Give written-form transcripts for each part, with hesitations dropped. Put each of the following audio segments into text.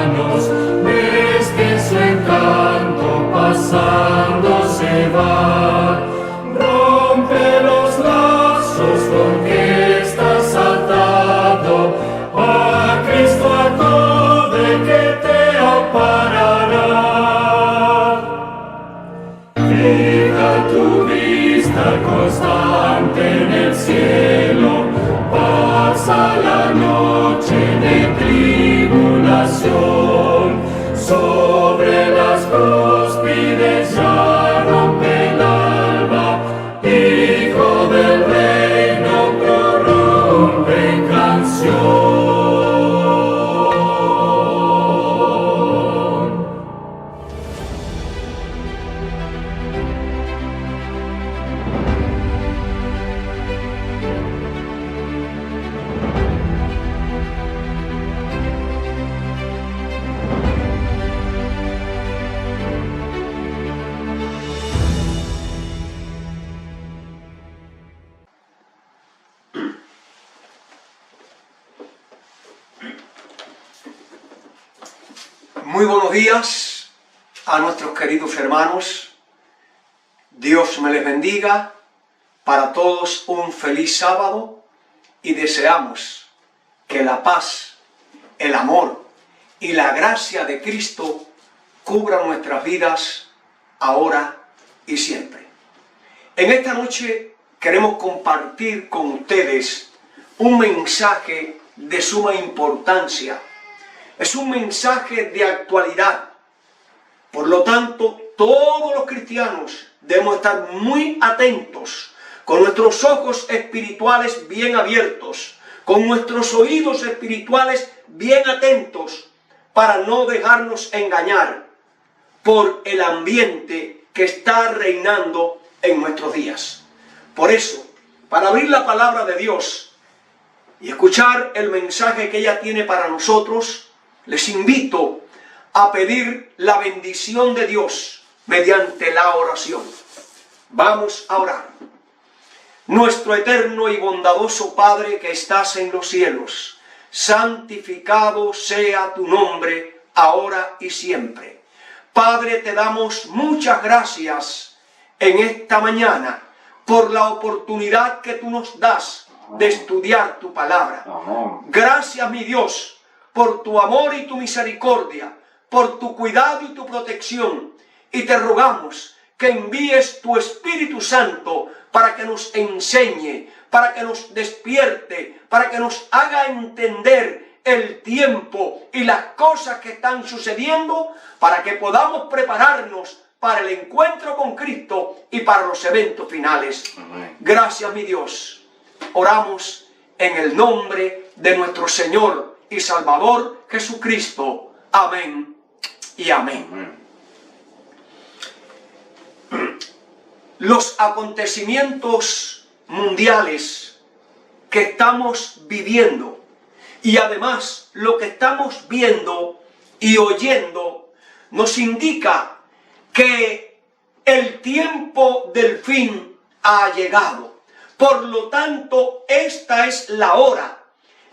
años, ves que su encanto pasando se va. Rompe los lazos con que estás atado, a Cristo acude que te amparará. Fija tu vista constante en el cielo, pasa la noche de tribulación, sobre las cúspides ya rompe el alba, Hijo del reino prorrumpe en canción. Muy buenos días a nuestros queridos hermanos. Dios me les bendiga. Para todos un feliz sábado y deseamos que la paz, el amor y la gracia de Cristo cubran nuestras vidas ahora y siempre. En esta noche queremos compartir con ustedes un mensaje de suma importancia. Es un mensaje de actualidad. Por lo tanto, todos los cristianos debemos estar muy atentos, con nuestros ojos espirituales bien abiertos, con nuestros oídos espirituales bien atentos, para no dejarnos engañar por el ambiente que está reinando en nuestros días. Por eso, para abrir la palabra de Dios y escuchar el mensaje que ella tiene para nosotros, les invito a pedir la bendición de Dios mediante la oración. Vamos a orar. Nuestro eterno y bondadoso Padre que estás en los cielos, santificado sea tu nombre ahora y siempre. Padre, te damos muchas gracias en esta mañana por la oportunidad que tú nos das de estudiar tu palabra. Gracias, mi Dios, por tu amor y tu misericordia, por tu cuidado y tu protección. Y te rogamos que envíes tu Espíritu Santo para que nos enseñe, para que nos despierte, para que nos haga entender el tiempo y las cosas que están sucediendo, para que podamos prepararnos para el encuentro con Cristo y para los eventos finales. Amén. Gracias, mi Dios. Oramos en el nombre de nuestro Señor y Salvador Jesucristo. Amén y amén. Los acontecimientos mundiales que estamos viviendo y además lo que estamos viendo y oyendo nos indica que el tiempo del fin ha llegado. Por lo tanto, esta es la hora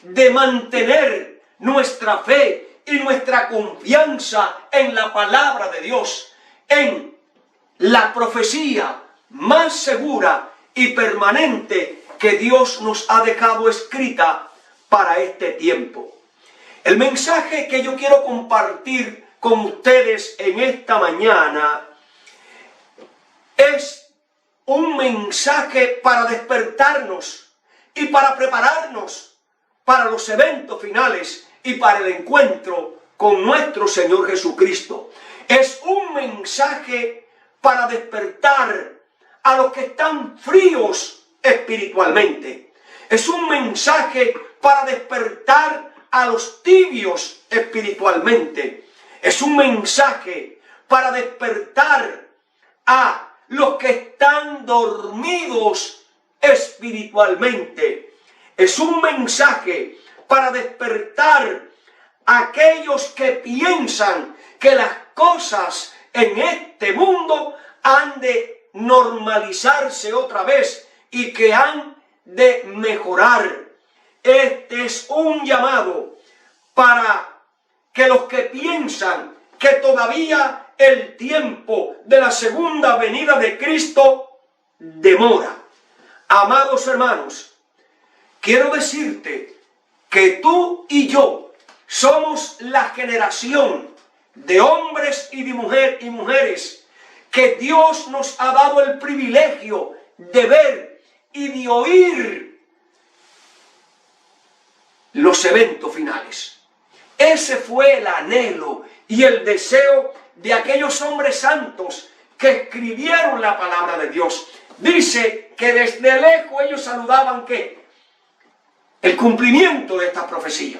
de mantener nuestra fe y nuestra confianza en la palabra de Dios, en la profecía más segura y permanente que Dios nos ha dejado escrita para este tiempo. El mensaje que yo quiero compartir con ustedes en esta mañana es un mensaje para despertarnos y para prepararnos para los eventos finales y para el encuentro con nuestro Señor Jesucristo. Es un mensaje para despertar a los que están fríos espiritualmente. Es un mensaje para despertar a los tibios espiritualmente. Es un mensaje para despertar a los que están dormidos espiritualmente. Es un mensaje para despertar a aquellos que piensan que las cosas en este mundo han de normalizarse otra vez y que han de mejorar. Este es un llamado para que los que piensan que todavía el tiempo de la segunda venida de Cristo demora. Amados hermanos, quiero decirte que tú y yo somos la generación de hombres y de mujeres que Dios nos ha dado el privilegio de ver y de oír los eventos finales. Ese fue el anhelo y el deseo de aquellos hombres santos que escribieron la palabra de Dios. Dice que desde lejos ellos saludaban ¿qué? El cumplimiento de esta profecía.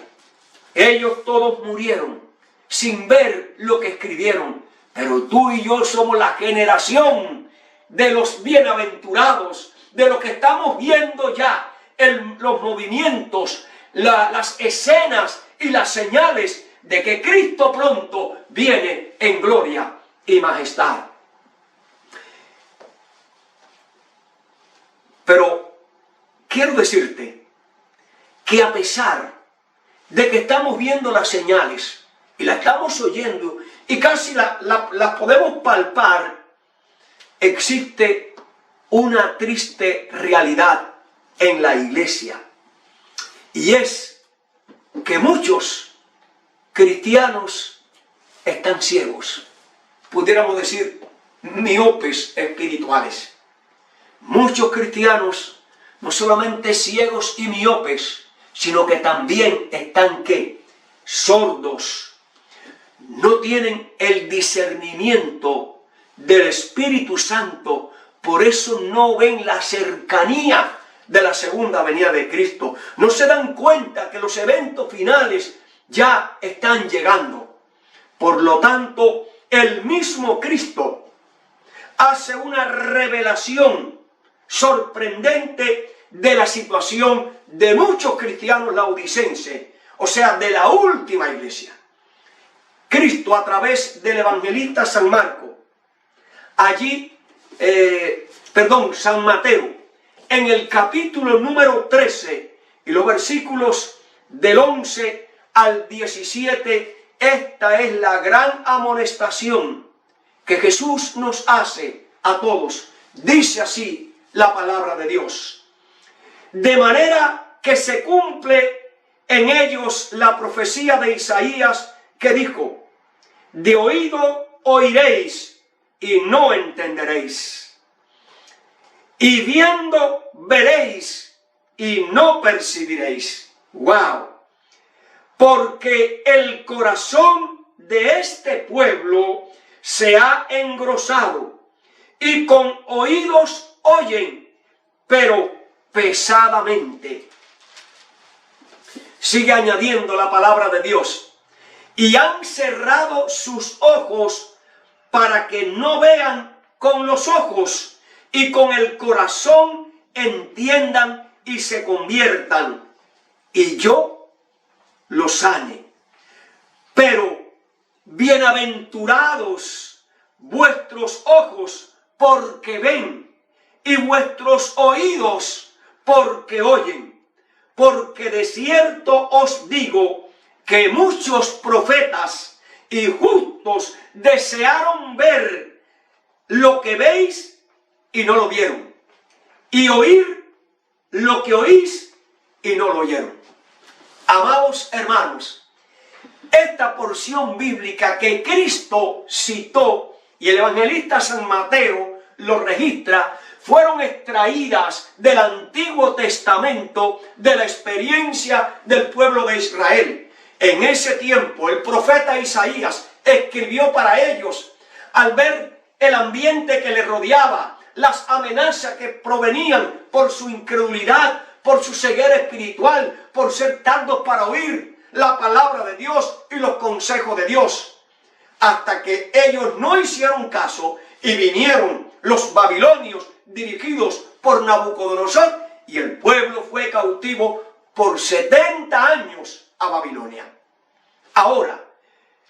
Ellos todos murieron sin ver lo que escribieron, pero tú y yo somos la generación de los bienaventurados, de los que estamos viendo ya los movimientos, las escenas y las señales de que Cristo pronto viene en gloria y majestad. Pero quiero decirte que a pesar de que estamos viendo las señales y las estamos oyendo y casi las podemos palpar, existe una triste realidad en la iglesia, y es que muchos cristianos están ciegos, pudiéramos decir miopes espirituales. Muchos cristianos no solamente ciegos y miopes, sino que también están ¿qué? Sordos. No tienen el discernimiento del Espíritu Santo, por eso no ven la cercanía de la segunda venida de Cristo. No se dan cuenta que los eventos finales ya están llegando. Por lo tanto, el mismo Cristo hace una revelación sorprendente de la situación de muchos cristianos laodicenses, o sea, de la última iglesia. Cristo, a través del evangelista San Marcos, San Mateo, en el capítulo número 13 y los versículos del 11 al 17, esta es la gran amonestación que Jesús nos hace a todos. Dice así la palabra de Dios: de manera que se cumple en ellos la profecía de Isaías que dijo: de oído oiréis y no entenderéis, y viendo veréis y no percibiréis. ¡Wow! Porque el corazón de este pueblo se ha engrosado, y con oídos oyen, pero pesadamente. Sigue añadiendo la palabra de Dios: y han cerrado sus ojos para que no vean con los ojos, y con el corazón entiendan y se conviertan, y yo los sane. Pero bienaventurados vuestros ojos porque ven, y vuestros oídos porque oyen, porque de cierto os digo que muchos profetas y justos desearon ver lo que veis y no lo vieron, y oír lo que oís y no lo oyeron. Amados hermanos, esta porción bíblica que Cristo citó y el evangelista San Mateo lo registra, fueron extraídas del Antiguo Testamento, de la experiencia del pueblo de Israel. En ese tiempo el profeta Isaías escribió para ellos al ver el ambiente que les rodeaba, las amenazas que provenían por su incredulidad, por su ceguera espiritual, por ser tardos para oír la palabra de Dios y los consejos de Dios. Hasta que ellos no hicieron caso y vinieron los babilonios dirigidos por Nabucodonosor, y el pueblo fue cautivo por 70 años a Babilonia. Ahora,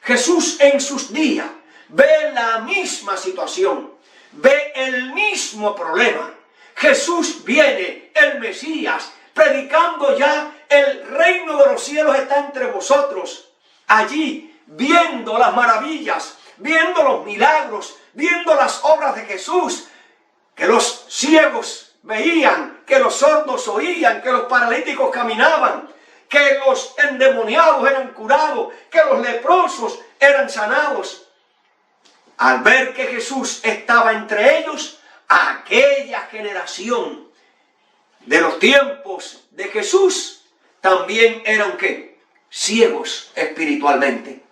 Jesús en sus días ve la misma situación, ve el mismo problema. Jesús viene, el Mesías, predicando ya: el reino de los cielos está entre vosotros. Allí viendo las maravillas, viendo los milagros, viendo las obras de Jesús, que los ciegos veían, que los sordos oían, que los paralíticos caminaban, que los endemoniados eran curados, que los leprosos eran sanados. Al ver que Jesús estaba entre ellos, aquella generación de los tiempos de Jesús también eran ¿qué? Ciegos espiritualmente.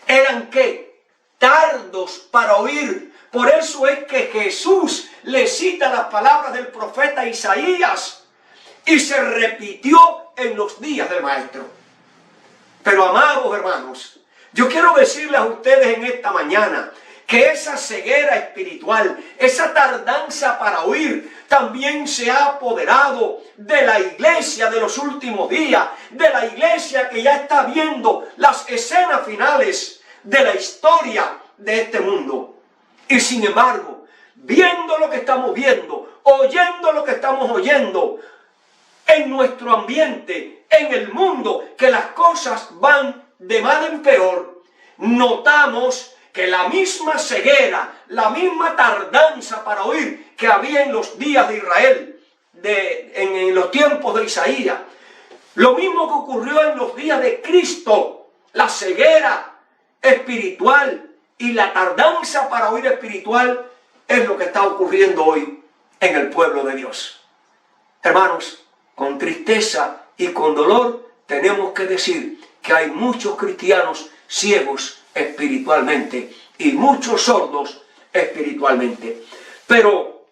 Eran ¿qué? Tardos para oír. Por eso es que Jesús le cita las palabras del profeta Isaías y se repitió en los días del Maestro. Pero amados hermanos, yo quiero decirles a ustedes en esta mañana que esa ceguera espiritual, esa tardanza para oír, también se ha apoderado de la iglesia de los últimos días, de la iglesia que ya está viendo las escenas finales de la historia de este mundo. Y sin embargo, viendo lo que estamos viendo, oyendo lo que estamos oyendo, en nuestro ambiente, en el mundo, que las cosas van de mal en peor, notamos que la misma ceguera, la misma tardanza para oír que había en los días de Israel, en los tiempos de Isaías, lo mismo que ocurrió en los días de Cristo, la ceguera espiritual y la tardanza para oír espiritual es lo que está ocurriendo hoy en el pueblo de Dios. Hermanos, con tristeza y con dolor tenemos que decir que hay muchos cristianos ciegos espiritualmente y muchos sordos espiritualmente. Pero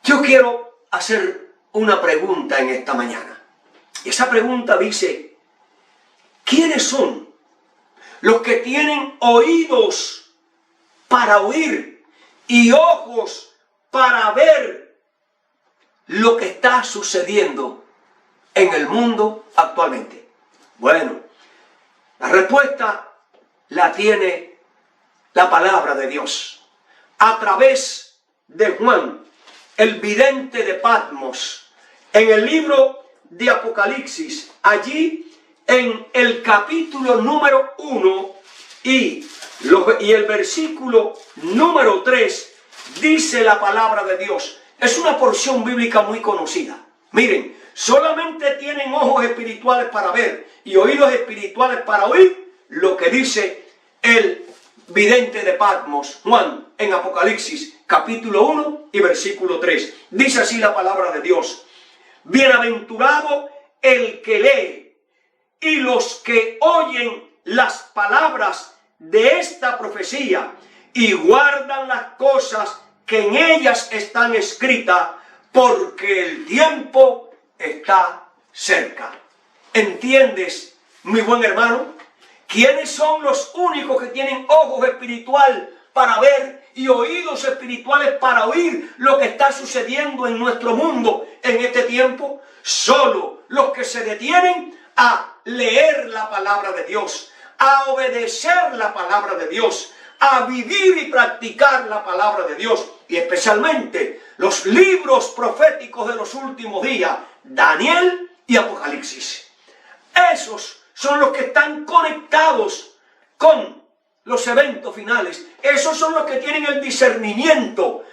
yo quiero hacer una pregunta en esta mañana. Y esa pregunta dice, ¿quiénes son los que tienen oídos para oír y ojos para ver lo que está sucediendo en el mundo actualmente? Bueno, la respuesta la tiene la palabra de Dios a través de Juan, el vidente de Patmos, en el libro de Apocalipsis, allí en el capítulo número 1 y el versículo número 3, dice la palabra de Dios. Es una porción bíblica muy conocida. Miren, solamente tienen ojos espirituales para ver y oídos espirituales para oír lo que dice el vidente de Patmos, Juan, en Apocalipsis, capítulo 1 y versículo 3. Dice así la palabra de Dios. Bienaventurado el que lee y los que oyen las palabras de esta profecía y guardan las cosas que en ellas están escritas, porque el tiempo está cerca. ¿Entiendes, mi buen hermano? ¿Quiénes son los únicos que tienen ojos espirituales para ver y oídos espirituales para oír lo que está sucediendo en nuestro mundo en este tiempo? Solo los que se detienen a leer la palabra de Dios, a obedecer la palabra de Dios, a vivir y practicar la palabra de Dios, y especialmente los libros proféticos de los últimos días, Daniel y Apocalipsis. Esos son los que están conectados con los eventos finales. Esos son los que tienen el discernimiento.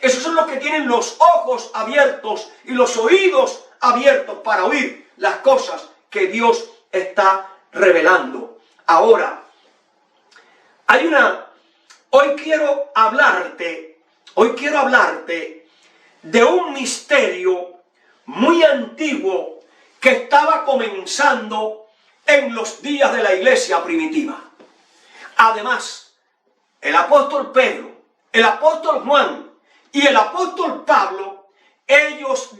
Esos son los que tienen los ojos abiertos y los oídos abiertos para oír las cosas que Dios está revelando. Ahora, hoy quiero hablarte de un misterio muy antiguo que estaba comenzando en los días de la iglesia primitiva. Además, el apóstol Pedro, el apóstol Juan y el apóstol Pablo, ellos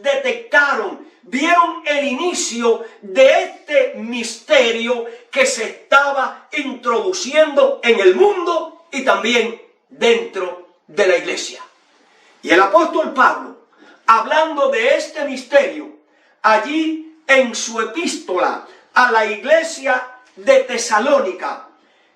vieron el inicio de este misterio que se estaba introduciendo en el mundo y también dentro de la iglesia. Y el apóstol Pablo, hablando de este misterio, allí en su epístola a la iglesia de Tesalónica,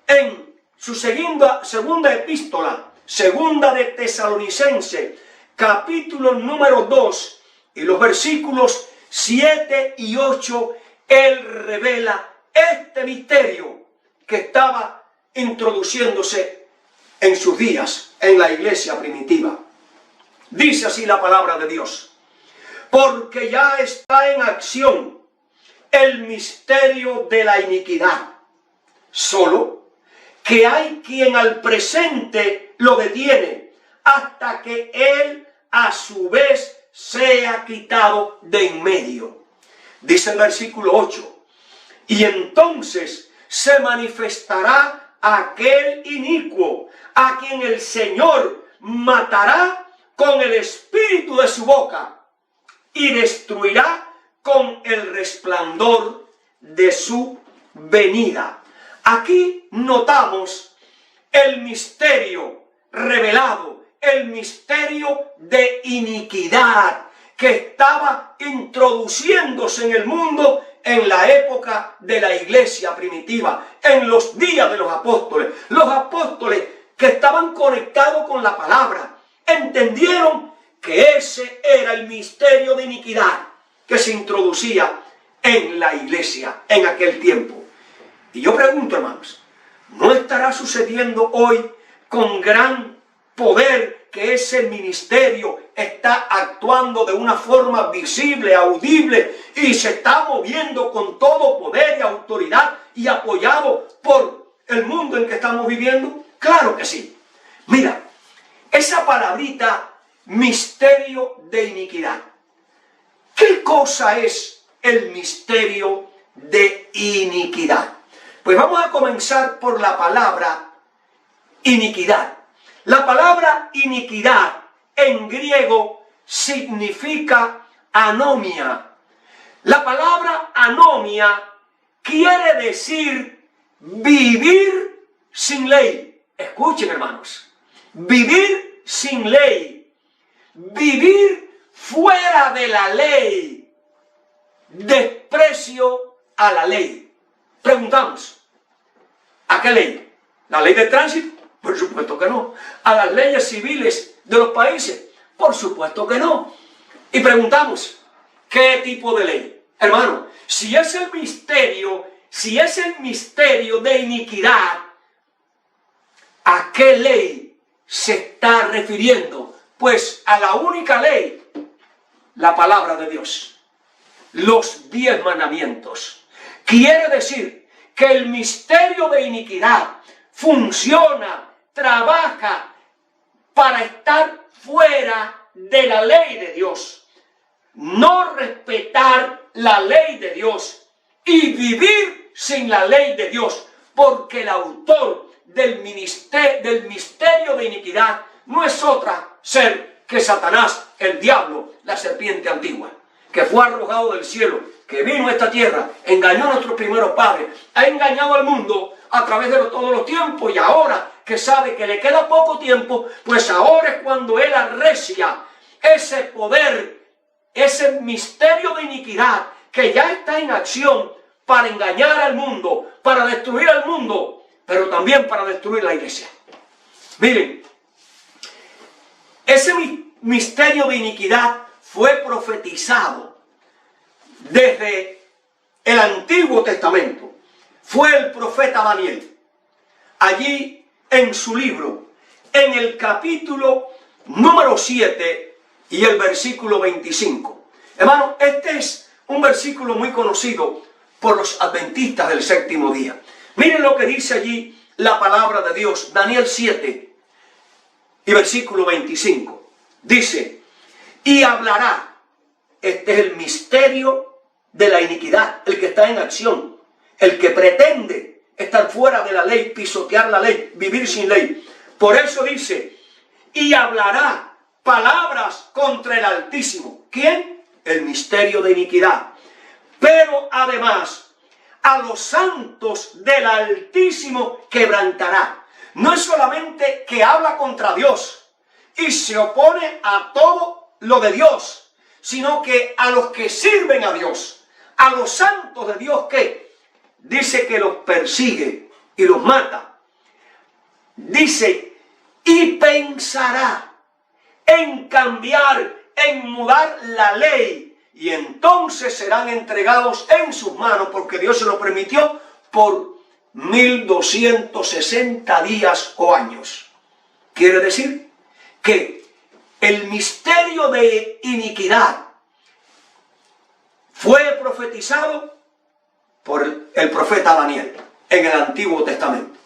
en su segunda epístola, segunda de Tesalonicense, capítulo número 2, y los versículos 7 y 8, él revela este misterio que estaba introduciéndose en sus días en la iglesia primitiva. Dice así la palabra de Dios: porque ya está en acción el misterio de la iniquidad, solo que hay quien al presente lo detiene hasta que él a su vez sea quitado de en medio. Dice el versículo 8: y entonces se manifestará aquel inicuo a quien el Señor matará con el espíritu de su boca y destruirá con el resplandor de su venida. Aquí notamos el misterio revelado, el misterio de iniquidad que estaba introduciéndose en el mundo en la época de la iglesia primitiva, en los días de los apóstoles. Los apóstoles que estaban conectados con la palabra entendieron que ese era el misterio de iniquidad que se introducía en la iglesia en aquel tiempo. Y yo pregunto, hermanos, ¿no estará sucediendo hoy con gran poder que ese ministerio está actuando de una forma visible, audible, y se está moviendo con todo poder y autoridad y apoyado por el mundo en que estamos viviendo? Claro que sí. Mira, esa palabrita, misterio de iniquidad. ¿Qué cosa es el misterio de iniquidad? Pues vamos a comenzar por la palabra iniquidad. La palabra iniquidad en griego significa anomia. La palabra anomia quiere decir vivir sin ley. Escuchen, hermanos, vivir sin ley, vivir fuera de la ley, desprecio a la ley. Preguntamos, ¿a qué ley? ¿La ley de tránsito? Por supuesto que no. ¿A las leyes civiles de los países? Por supuesto que no. Y preguntamos, ¿qué tipo de ley? Hermano, si es el misterio de iniquidad, ¿a qué ley se está refiriendo? Pues a la única ley, la palabra de Dios, los 10 mandamientos. Quiere decir que el misterio de iniquidad funciona, trabaja para estar fuera de la ley de Dios, no respetar la ley de Dios y vivir sin la ley de Dios, porque el autor del misterio de iniquidad no es otra ser que Satanás, el diablo, la serpiente antigua, que fue arrojado del cielo, que vino a esta tierra, engañó a nuestros primeros padres, ha engañado al mundo a través de todos los tiempos, y ahora que sabe que le queda poco tiempo, pues ahora es cuando él arrecia ese poder, ese misterio de iniquidad que ya está en acción para engañar al mundo, para destruir al mundo, pero también para destruir la iglesia. Miren, ese misterio de iniquidad fue profetizado desde el Antiguo Testamento. Fue el profeta Daniel, allí en su libro, en el capítulo número 7 y el versículo 25. Hermano, este es un versículo muy conocido por los adventistas del séptimo día. Miren lo que dice allí la palabra de Dios, Daniel 7 y versículo 25. Dice, y hablará, este es el misterio de la iniquidad, el que está en acción, el que pretende estar fuera de la ley, pisotear la ley, vivir sin ley. Por eso dice, y hablará palabras contra el Altísimo. ¿Quién? El misterio de iniquidad. Pero además, a los santos del Altísimo quebrantará. No es solamente que habla contra Dios y se opone a todo lo de Dios, sino que a los que sirven a Dios, a los santos de Dios, ¿qué? Dice que los persigue y los mata. Dice, y pensará en cambiar, en mudar la ley, y entonces serán entregados en sus manos, porque Dios se lo permitió, por 1260 días o años. Quiere decir que el misterio de iniquidad fue profetizado por el profeta Daniel en el Antiguo Testamento,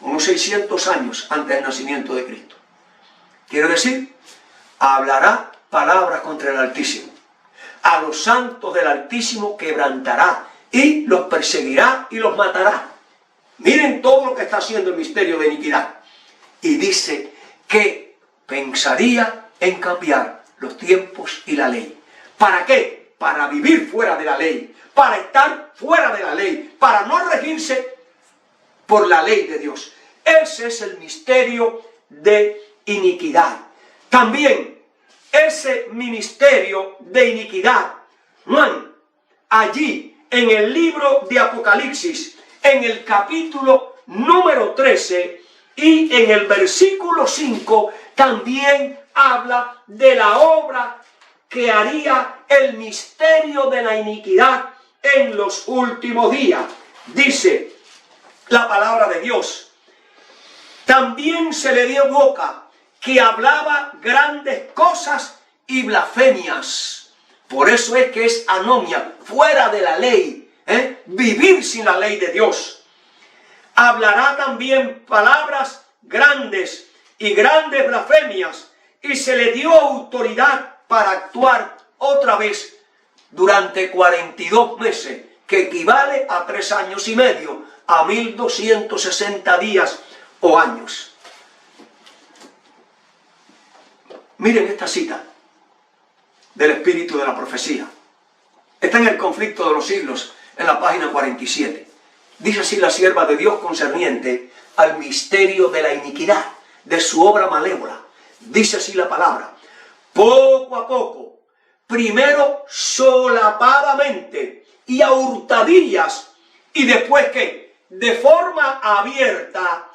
unos 600 años antes del nacimiento de Cristo. Quiere decir, hablará palabras contra el Altísimo. A los santos del Altísimo quebrantará y los perseguirá y los matará. Miren todo lo que está haciendo el misterio de iniquidad. Y dice que pensaría en cambiar los tiempos y la ley. ¿Para qué? Para vivir fuera de la ley, para estar fuera de la ley, para no regirse por la ley de Dios. Ese es el misterio de iniquidad. También ese ministerio de iniquidad, allí en el libro de Apocalipsis, en el capítulo número 13 y en el versículo 5, también habla de la obra que haría el misterio de la iniquidad en los últimos días. Dice la palabra de Dios: también se le dio boca que hablaba grandes cosas y blasfemias. Por eso es que es anomia, fuera de la ley, vivir sin la ley de Dios. Hablará también palabras grandes y grandes blasfemias, y se le dio autoridad para actuar otra vez durante 42 meses, que equivale a 3 años y medio, a 1260 días o años. Miren esta cita del espíritu de la profecía. Está en el conflicto de los siglos, en la página 47. Dice así la sierva de Dios concerniente al misterio de la iniquidad, de su obra malévola. Dice así la palabra: poco a poco, primero solapadamente y a hurtadillas, y después que de forma abierta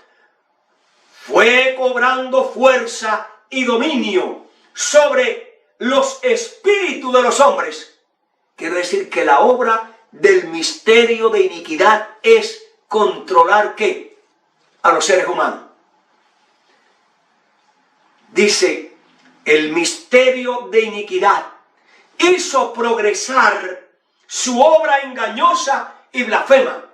fue cobrando fuerza y dominio sobre los espíritus de los hombres. Quiere decir que la obra del misterio de iniquidad es controlar ¿qué? A los seres humanos. Dice, el misterio de iniquidad hizo progresar su obra engañosa y blasfema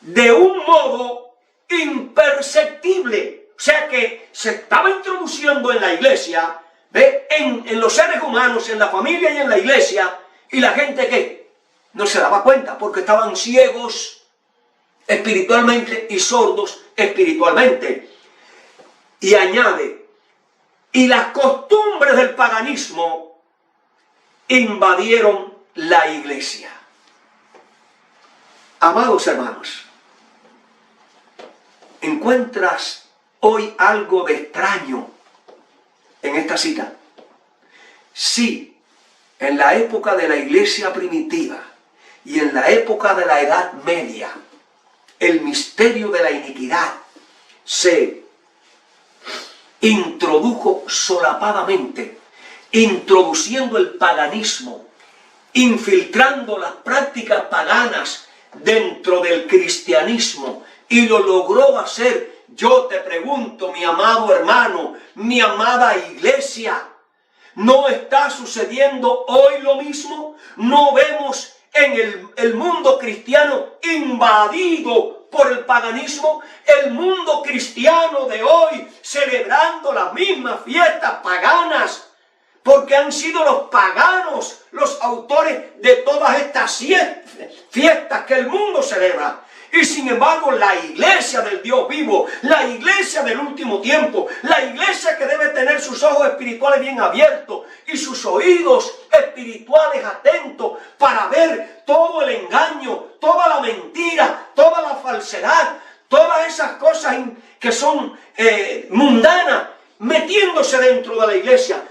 de un modo imperceptible. O sea que se estaba introduciendo en la iglesia, en los seres humanos, en la familia y en la iglesia, y la gente ¿qué? No se daba cuenta porque estaban ciegos espiritualmente y sordos espiritualmente. Y añade, y las costumbres del paganismo invadieron la iglesia. Amados hermanos, ¿encuentras hoy algo de extraño en esta cita? Sí, en la época de la iglesia primitiva y en la época de la Edad Media, el misterio de la iniquidad se introdujo solapadamente, introduciendo el paganismo, infiltrando las prácticas paganas dentro del cristianismo, y lo logró hacer. Yo te pregunto, mi amado hermano, mi amada iglesia, ¿no está sucediendo hoy lo mismo? ¿No vemos en el mundo cristiano invadido por el paganismo? El mundo cristiano de hoy celebrando las mismas fiestas paganas, porque han sido los paganos los autores de todas estas fiestas que el mundo celebra. Y sin embargo, la iglesia del Dios vivo, la iglesia del último tiempo, la iglesia que debe tener sus ojos espirituales bien abiertos y sus oídos espirituales atentos para ver todo el engaño, toda la mentira, toda la falsedad, todas esas cosas que son mundanas, metiéndose dentro de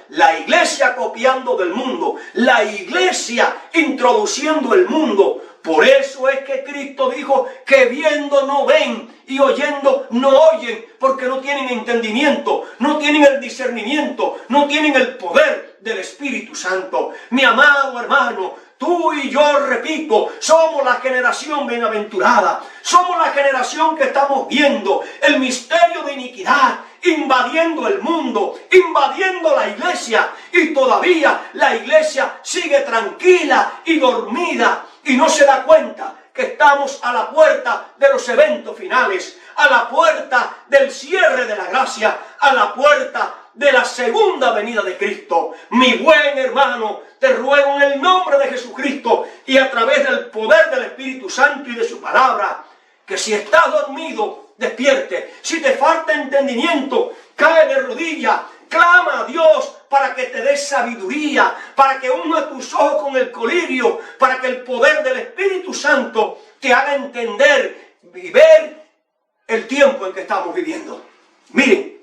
la iglesia copiando del mundo, la iglesia introduciendo el mundo. Por eso es que Cristo dijo que viendo no ven y oyendo no oyen, porque no tienen entendimiento, no tienen el discernimiento, no tienen el poder del Espíritu Santo. Mi amado hermano, tú y yo, repito, somos la generación bienaventurada. Somos la generación que estamos viendo el misterio de iniquidad invadiendo el mundo, invadiendo la iglesia, y todavía la iglesia sigue tranquila y dormida y no se da cuenta que estamos a la puerta de los eventos finales, a la puerta del cierre de la gracia, a la puerta de la segunda venida de Cristo. Mi buen hermano, te ruego en el nombre de Jesucristo y a través del poder del Espíritu Santo y de su palabra, que si estás dormido, despierte. Si te falta entendimiento, cae de rodillas, clama a Dios para que te dé sabiduría, para que una tus ojos con el colirio, para que el poder del Espíritu Santo te haga entender y ver el tiempo en que estamos viviendo. Miren,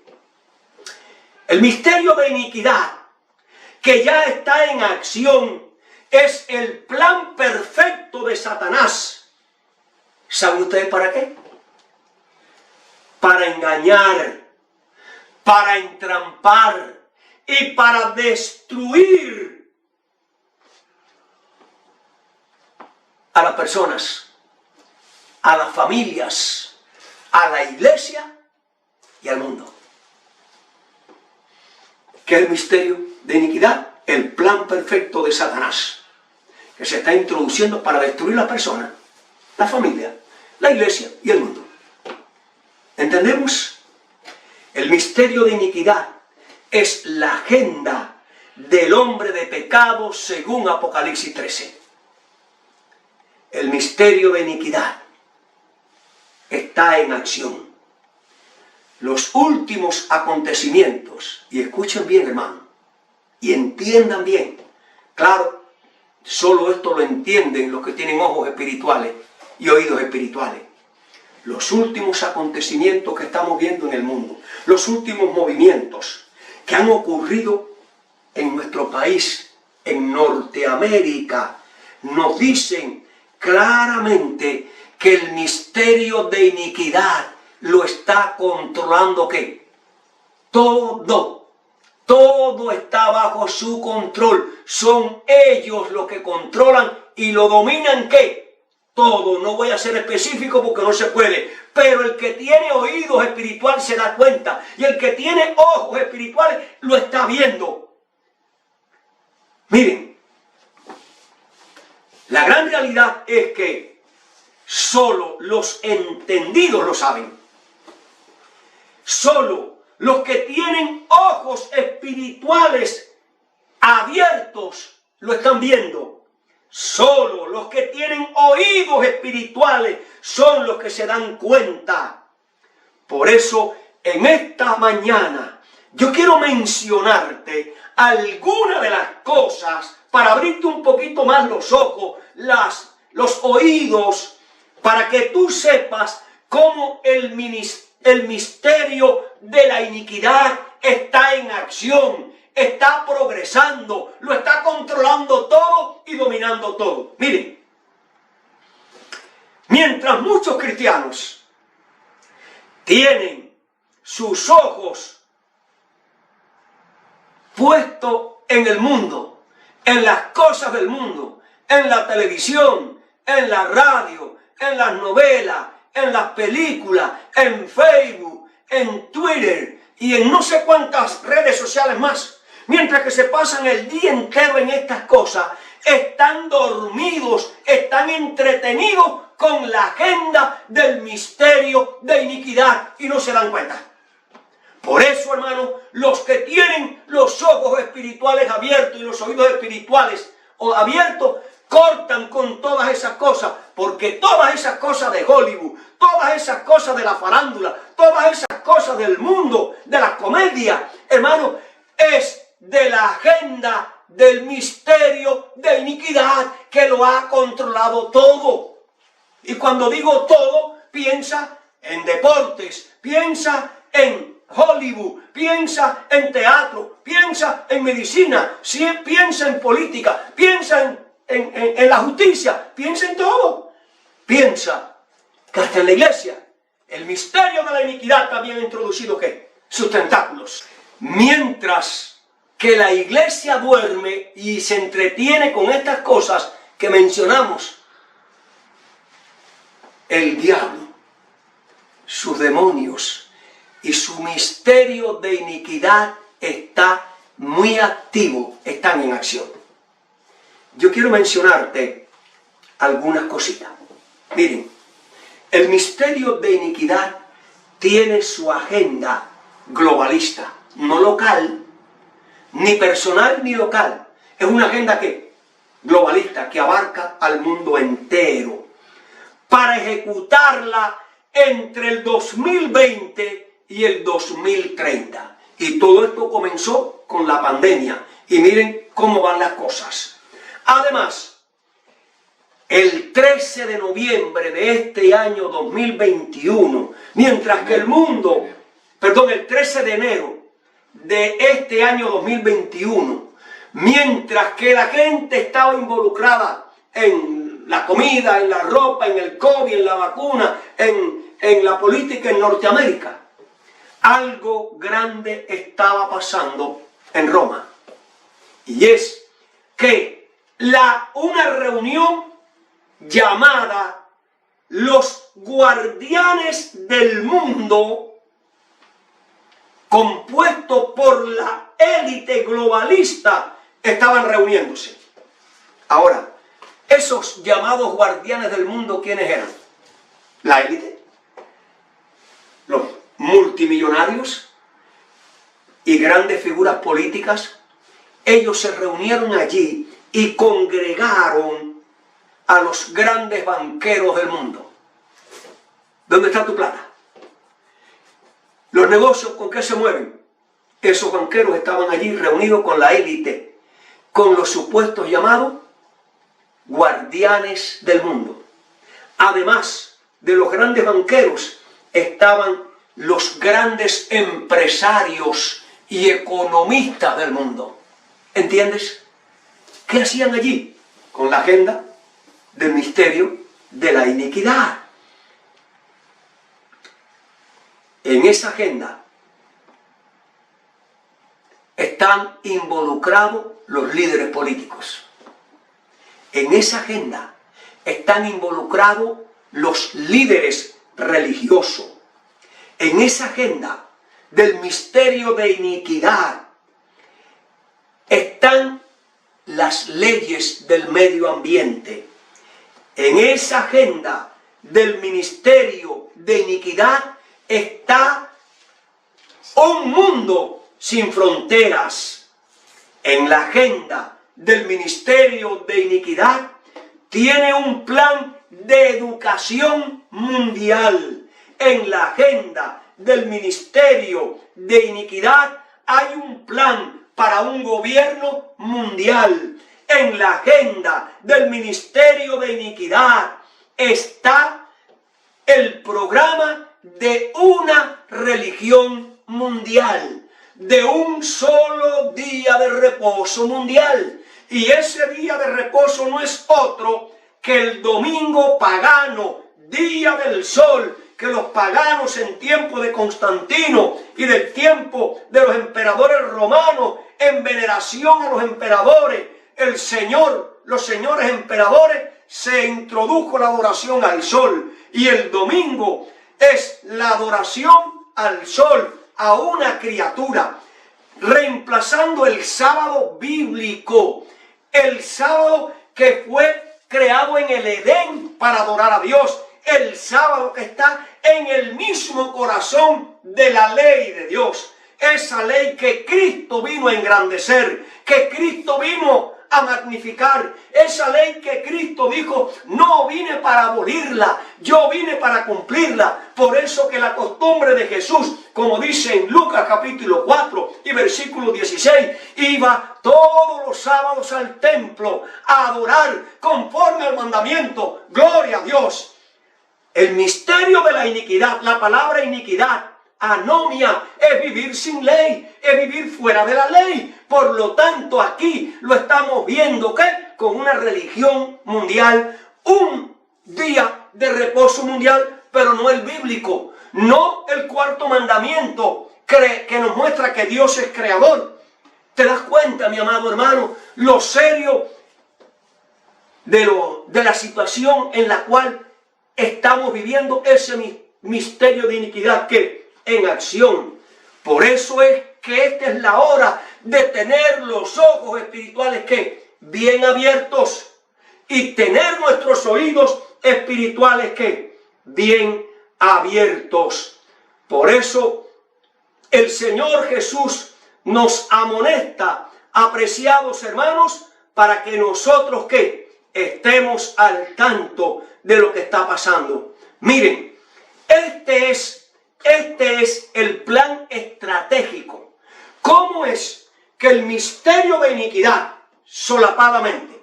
el misterio de iniquidad que ya está en acción es el plan perfecto de Satanás. ¿Saben ustedes para qué? Para engañar, para entrampar y para destruir a las personas, a las familias, a la iglesia y al mundo. ¿Qué es el misterio de iniquidad? El plan perfecto de Satanás, que se está introduciendo para destruir a las personas, la familia, la iglesia y el mundo. ¿Entendemos? El misterio de iniquidad es la agenda del hombre de pecado según Apocalipsis 13. El misterio de iniquidad está en acción. Los últimos acontecimientos, y escuchen bien, hermano, y entiendan bien. Claro, solo esto lo entienden los que tienen ojos espirituales y oídos espirituales. Los últimos acontecimientos que estamos viendo en el mundo, los últimos movimientos que han ocurrido en nuestro país, en Norteamérica, nos dicen claramente que el misterio de iniquidad lo está controlando ¿qué? Todo está bajo su control. Son ellos los que controlan y lo dominan ¿qué? Todo. No voy a ser específico porque no se puede, pero el que tiene oídos espirituales se da cuenta, y el que tiene ojos espirituales lo está viendo. Miren, la gran realidad es que solo los entendidos lo saben. Solo los que tienen ojos espirituales abiertos lo están viendo. Solo los que tienen oídos espirituales son los que se dan cuenta. Por eso, en esta mañana, yo quiero mencionarte algunas de las cosas para abrirte un poquito más los ojos, los oídos, para que tú sepas cómo el misterio de la iniquidad está en acción, está progresando, lo está controlando todo y dominando todo. Miren, mientras muchos cristianos tienen sus ojos puestos en el mundo, en las cosas del mundo, en la televisión, en la radio, en las novelas, en las películas, en Facebook, en Twitter y en no sé cuántas redes sociales más, mientras que se pasan el día entero en estas cosas, están dormidos, están entretenidos con la agenda del misterio de iniquidad y no se dan cuenta. Por eso, hermano, los que tienen los ojos espirituales abiertos y los oídos espirituales abiertos, cortan con todas esas cosas, porque todas esas cosas de Hollywood, todas esas cosas de la farándula, todas esas cosas del mundo, de la comedia, hermano, es de la agenda del misterio de iniquidad que lo ha controlado todo. Y cuando digo todo, piensa en deportes, piensa en Hollywood, piensa en teatro, piensa en medicina, piensa en política, piensa en la justicia, piensa en todo. Piensa que hasta en la iglesia el misterio de la iniquidad también ha introducido ¿qué? Sus tentáculos. Mientras que la iglesia duerme y se entretiene con estas cosas, que mencionamos, el diablo, sus demonios y su misterio de iniquidad está muy activo, están en acción. Yo quiero mencionarte algunas cositas. Miren, el misterio de iniquidad tiene su agenda globalista, no local, ni personal ni local. Es una agenda que globalista, que abarca al mundo entero, para ejecutarla entre el 2020 y el 2030. Y todo esto comenzó con la pandemia. Y miren cómo van las cosas. Además, el 13 de noviembre de este año 2021, mientras que el mundo, el 13 de enero de este año 2021, mientras que la gente estaba involucrada en la comida, en la ropa, en el COVID, en la vacuna, en la política en Norteamérica, algo grande estaba pasando en Roma. Y es que una reunión llamada los guardianes del mundo, compuesto por la élite globalista, estaban reuniéndose. Ahora, esos llamados guardianes del mundo, ¿quiénes eran? La élite, los multimillonarios y grandes figuras políticas. Ellos se reunieron allí y congregaron a los grandes banqueros del mundo. ¿Dónde está tu plata? Los negocios, ¿con qué se mueven? Esos banqueros estaban allí reunidos con la élite, con los supuestos llamados guardianes del mundo. Además de los grandes banqueros, estaban los grandes empresarios y economistas del mundo. ¿Entiendes? ¿Qué hacían allí? Con la agenda del misterio de la iniquidad. En esa agenda están involucrados los líderes políticos. En esa agenda están involucrados los líderes religiosos. En esa agenda del misterio de iniquidad están las leyes del medio ambiente. En esa agenda del ministerio de iniquidad está un mundo sin fronteras. En la agenda del ministerio de iniquidad tiene un plan de educación mundial. En la agenda del ministerio de iniquidad hay un plan para un gobierno mundial. En la agenda del ministerio de iniquidad está el programa de una religión mundial, de un solo día de reposo mundial. Y ese día de reposo no es otro que el domingo pagano, día del sol, que los paganos en tiempo de Constantino y del tiempo de los emperadores romanos, en veneración a los emperadores, los señores emperadores, se introdujo la adoración al sol. Y el domingo es la adoración al sol, a una criatura, reemplazando el sábado bíblico, el sábado que fue creado en el Edén para adorar a Dios, el sábado que está en el mismo corazón de la ley de Dios, esa ley que Cristo vino a engrandecer, que Cristo vino a magnificar, esa ley que Cristo dijo: no vine para abolirla, yo vine para cumplirla. Por eso que la costumbre de Jesús, como dice en Lucas capítulo 4 y versículo 16, iba todos los sábados al templo a adorar conforme al mandamiento. Gloria a Dios. El misterio de la iniquidad, la palabra iniquidad, anomia, es vivir sin ley, es vivir fuera de la ley. Por lo tanto, aquí lo estamos viendo, ¿qué? Con una religión mundial, un día de reposo mundial, pero no el bíblico, no el cuarto mandamiento que nos muestra que Dios es creador. ¿Te das cuenta, mi amado hermano, lo serio de la situación en la cual estamos viviendo ese misterio de iniquidad que en acción. Por eso es que esta es la hora de tener los ojos espirituales que bien abiertos y tener nuestros oídos espirituales que bien abiertos. Por eso el Señor Jesús nos amonesta, apreciados hermanos, para que nosotros que estemos al tanto de lo que está pasando. Miren, este es el plan estratégico. ¿Cómo es que el misterio de iniquidad, solapadamente,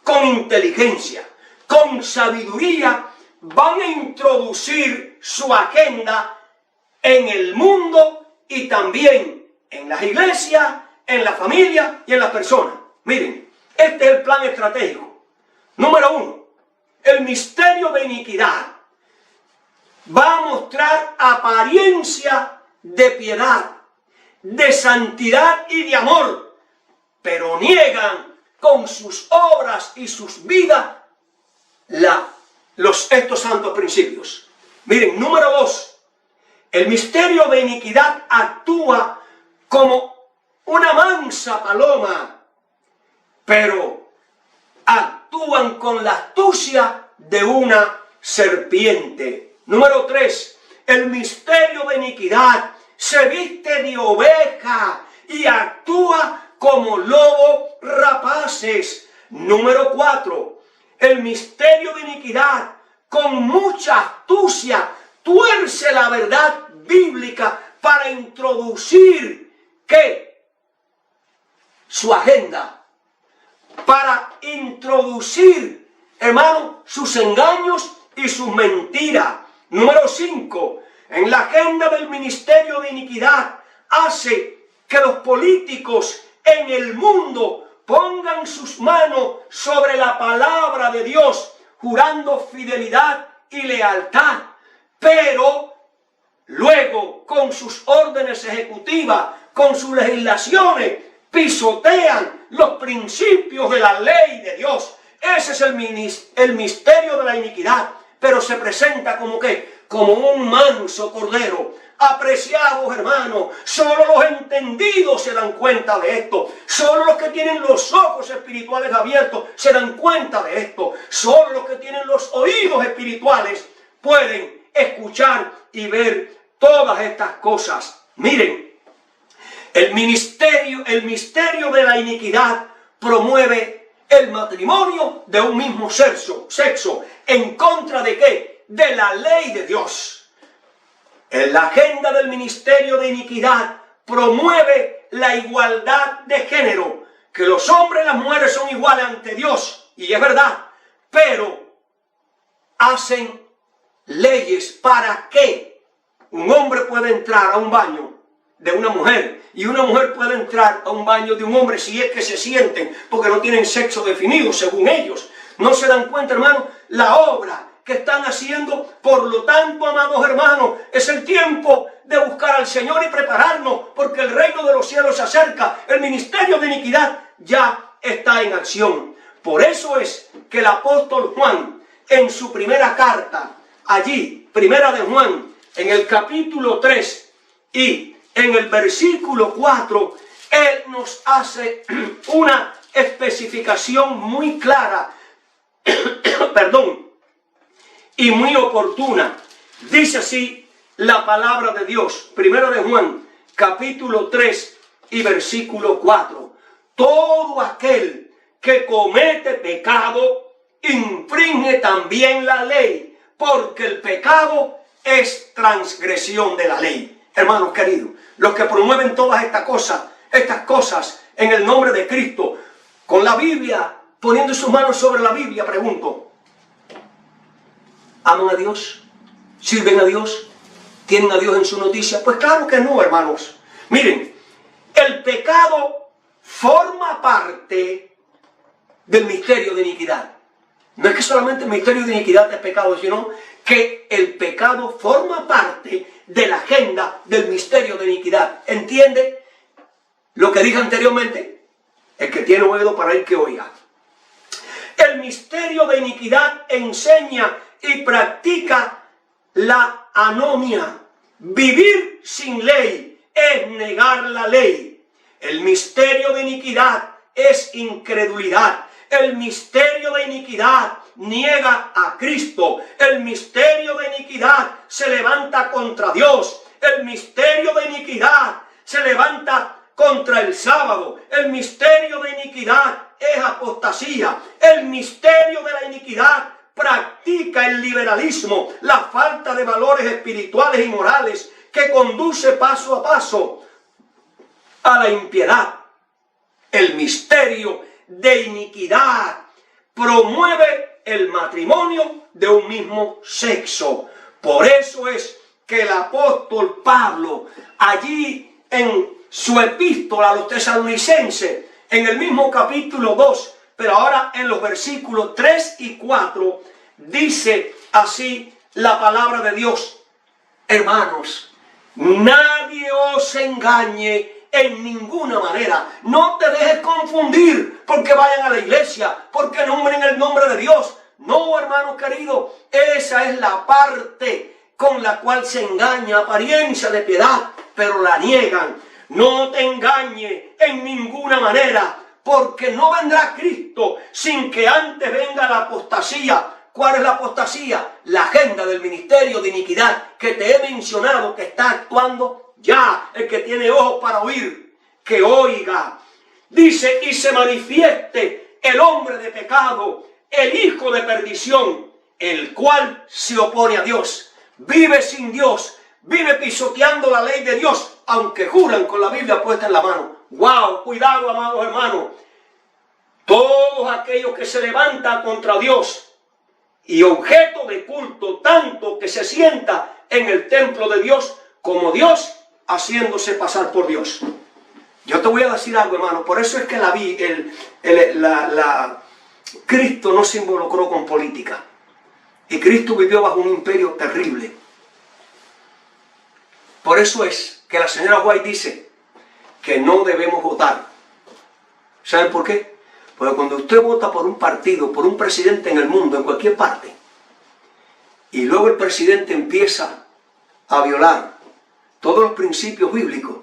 con inteligencia, con sabiduría, van a introducir su agenda en el mundo y también en las iglesias, en la familia y en las personas? Miren, este es el plan estratégico. Número 1, el misterio de iniquidad va a mostrar apariencia de piedad, de santidad y de amor, pero niegan con sus obras y sus vidas estos santos principios. Miren, número 2, el misterio de iniquidad actúa como una mansa paloma, pero actúan con la astucia de una serpiente. Número 3, el misterio de iniquidad se viste de oveja y actúa como lobos rapaces. Número 4, el misterio de iniquidad con mucha astucia tuerce la verdad bíblica para introducir ¿qué? Su agenda, para introducir, hermano, sus engaños y sus mentiras. Número 5, en la agenda del ministerio de iniquidad hace que los políticos en el mundo pongan sus manos sobre la palabra de Dios, jurando fidelidad y lealtad, pero luego con sus órdenes ejecutivas, con sus legislaciones, pisotean los principios de la ley de Dios. Ese es el misterio de la iniquidad, pero se presenta como ¿qué? Como un manso cordero. Apreciados hermanos, solo los entendidos se dan cuenta de esto. Solo los que tienen los ojos espirituales abiertos se dan cuenta de esto. Solo los que tienen los oídos espirituales pueden escuchar y ver todas estas cosas. Miren, el misterio de la iniquidad promueve el matrimonio de un mismo sexo. ¿En contra de qué? De la ley de Dios. En la agenda del ministerio de iniquidad promueve la igualdad de género, que los hombres y las mujeres son iguales ante Dios, y es verdad, pero hacen leyes para que un hombre pueda entrar a un baño de una mujer y una mujer puede entrar a un baño de un hombre si es que se sienten, porque no tienen sexo definido según ellos. No se dan cuenta, hermano, la obra que están haciendo. Por lo tanto, amados hermanos, es el tiempo de buscar al Señor y prepararnos, porque el reino de los cielos se acerca. El ministerio de iniquidad ya está en acción. Por eso es que el apóstol Juan, en su primera carta, allí, primera de Juan, en el capítulo 3 y en el versículo 4, él nos hace una especificación muy clara, y muy oportuna. Dice así la palabra de Dios, primero de Juan, capítulo 3 y versículo 4. Todo aquel que comete pecado infringe también la ley, porque el pecado es transgresión de la ley. Hermanos queridos, los que promueven todas estas cosas en el nombre de Cristo, con la Biblia, poniendo sus manos sobre la Biblia, pregunto, ¿aman a Dios? ¿Sirven a Dios? ¿Tienen a Dios en su noticia? Pues claro que no, hermanos. Miren, el pecado forma parte del misterio de iniquidad. No es que solamente el misterio de iniquidad es pecado, sino que el pecado forma parte de la agenda del misterio de iniquidad. ¿Entiende lo que dije anteriormente? El que tiene oído para el que oiga. El misterio de iniquidad enseña y practica la anomia. Vivir sin ley es negar la ley. El misterio de iniquidad es incredulidad. El misterio de iniquidad niega a Cristo. El misterio de iniquidad se levanta contra Dios. El misterio de iniquidad se levanta contra el sábado. El misterio de iniquidad es apostasía. El misterio de la iniquidad practica el liberalismo, la falta de valores espirituales y morales que conduce paso a paso a la impiedad. El misterio de iniquidad promueve el matrimonio de un mismo sexo. Por eso es que el apóstol Pablo, allí en su epístola a los tesalonicenses, en el mismo capítulo 2, pero ahora en los versículos 3 y 4, dice así la palabra de Dios: hermanos, nadie os engañe en ninguna manera. No te dejes confundir porque vayan a la iglesia, porque nombren el nombre de Dios. No, hermano querido, esa es la parte con la cual se engaña, apariencia de piedad, pero la niegan. No te engañe en ninguna manera, porque no vendrá Cristo sin que antes venga la apostasía. ¿Cuál es la apostasía? La agenda del ministerio de iniquidad que te he mencionado, que está actuando ya. El que tiene ojos para oír, que oiga. Dice: y se manifieste el hombre de pecado, el hijo de perdición, el cual se opone a Dios. Vive sin Dios, vive pisoteando la ley de Dios, aunque juran con la Biblia puesta en la mano. ¡Wow! Cuidado, amados hermanos. Todos aquellos que se levantan contra Dios y objeto de culto, tanto que se sienta en el templo de Dios como Dios, haciéndose pasar por Dios. Yo te voy a decir algo, hermano. Por eso es que Cristo no se involucró con política. Y Cristo vivió bajo un imperio terrible. Por eso es que la señora White dice que no debemos votar. ¿Saben por qué? Porque cuando usted vota por un partido, por un presidente en el mundo, en cualquier parte, y luego el presidente empieza a violar todos los principios bíblicos,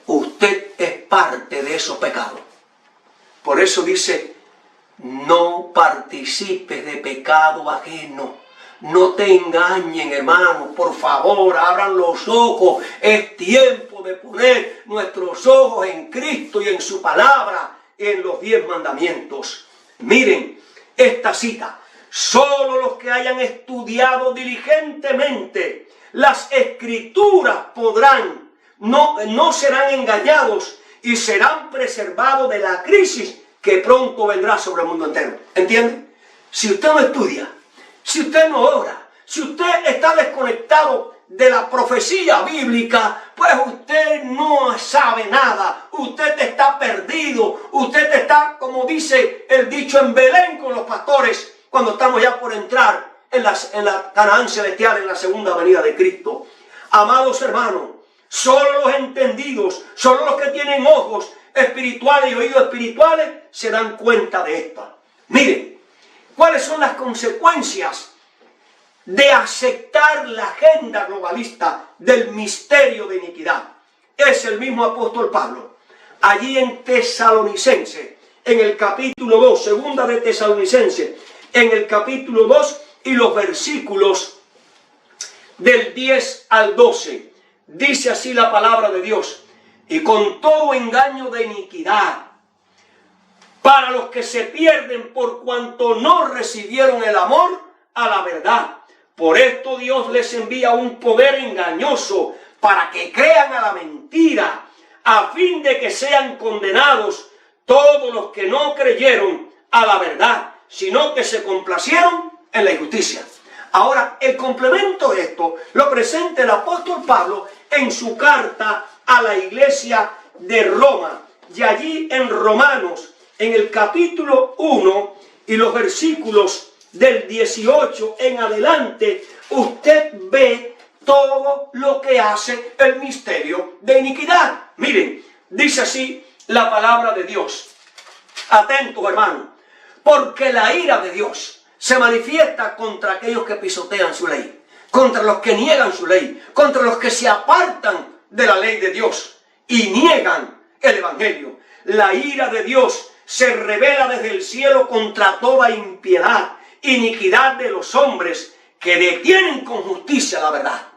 usted es parte de esos pecados. Por eso dice: no participes de pecado ajeno. No te engañen, hermanos. Por favor, abran los ojos. Es tiempo de poner nuestros ojos en Cristo y en su palabra, en los 10 mandamientos. Miren esta cita: solo los que hayan estudiado diligentemente las escrituras podrán, no serán engañados y serán preservados de la crisis que pronto vendrá sobre el mundo entero. ¿Entienden? Si usted no estudia, si usted no ora, si usted está desconectado de la profecía bíblica, pues usted no sabe nada. Usted está perdido. Usted está, como dice el dicho, en Belén con los pastores, cuando estamos ya por entrar en la Canaán celestial, en la segunda venida de Cristo. Amados hermanos, solo los entendidos, solo los que tienen ojos espirituales y oídos espirituales se dan cuenta de esta. Miren, ¿cuáles son las consecuencias de aceptar la agenda globalista del misterio de iniquidad? Es el mismo apóstol Pablo, allí en Tesalonicenses, en el capítulo 2, segunda de Tesalonicenses, en el capítulo 2 y los versículos del 10 al 12. Dice así la palabra de Dios: y con todo engaño de iniquidad, para los que se pierden por cuanto no recibieron el amor a la verdad. Por esto Dios les envía un poder engañoso para que crean a la mentira, a fin de que sean condenados todos los que no creyeron a la verdad, sino que se complacieron en la injusticia. Ahora, el complemento de esto lo presenta el apóstol Pablo en su carta a la iglesia de Roma. Y allí en Romanos, en el capítulo 1 y los versículos del 18 en adelante, usted ve todo lo que hace el misterio de iniquidad. Miren, dice así la palabra de Dios. Atentos, hermanos. Porque la ira de Dios se manifiesta contra aquellos que pisotean su ley, contra los que niegan su ley, contra los que se apartan de la ley de Dios y niegan el Evangelio. La ira de Dios se revela desde el cielo contra toda impiedad, iniquidad de los hombres que detienen con justicia la verdad.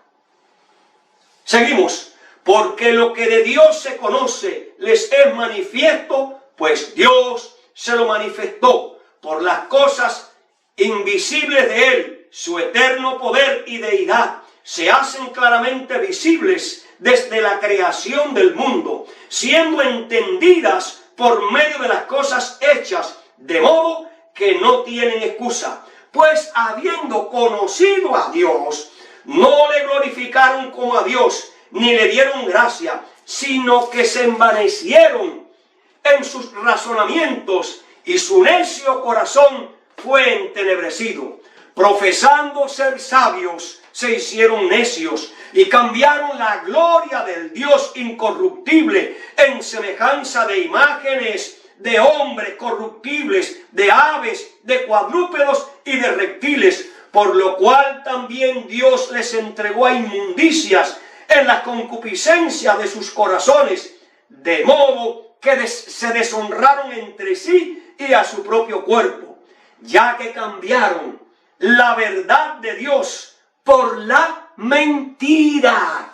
Seguimos. Porque lo que de Dios se conoce les es manifiesto, pues Dios se lo manifestó por las cosas invisibles de Él. Su eterno poder y deidad se hacen claramente visibles desde la creación del mundo, siendo entendidas por medio de las cosas hechas, de modo que no tienen excusa. Pues habiendo conocido a Dios, no le glorificaron como a Dios, ni le dieron gracia, sino que se envanecieron en sus razonamientos, y su necio corazón fue entenebrecido. Profesando ser sabios, se hicieron necios, y cambiaron la gloria del Dios incorruptible en semejanza de imágenes de hombres corruptibles, de aves, de cuadrúpedos y de reptiles, por lo cual también Dios les entregó a inmundicias en la concupiscencia de sus corazones, de modo que se deshonraron entre sí y a su propio cuerpo, ya que cambiaron la verdad de Dios por la mentira.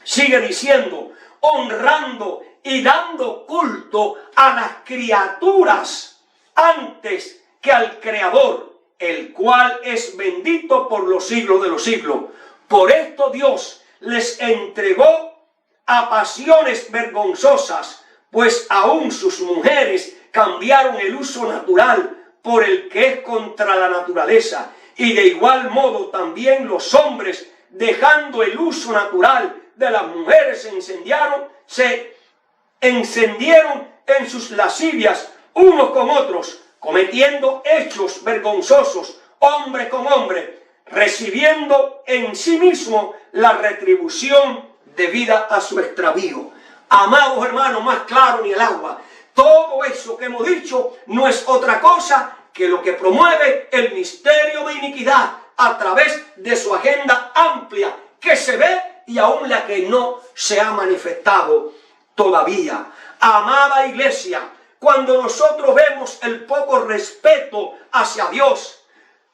Sigue diciendo, honrando y dando culto a las criaturas antes que al Creador, el cual es bendito por los siglos de los siglos. Por esto Dios les entregó a pasiones vergonzosas, pues aún sus mujeres cambiaron el uso natural por el que es contra la naturaleza, y de igual modo también los hombres, dejando el uso natural de las mujeres, se encendieron en sus lascivias unos con otros, cometiendo hechos vergonzosos, hombre con hombre, recibiendo en sí mismo la retribución debida a su extravío. Amados hermanos, más claro ni el agua, todo eso que hemos dicho no es otra cosa que lo que promueve el misterio de iniquidad a través de su agenda amplia que se ve y aún la que no se ha manifestado todavía. Amada iglesia, cuando nosotros vemos el poco respeto hacia Dios,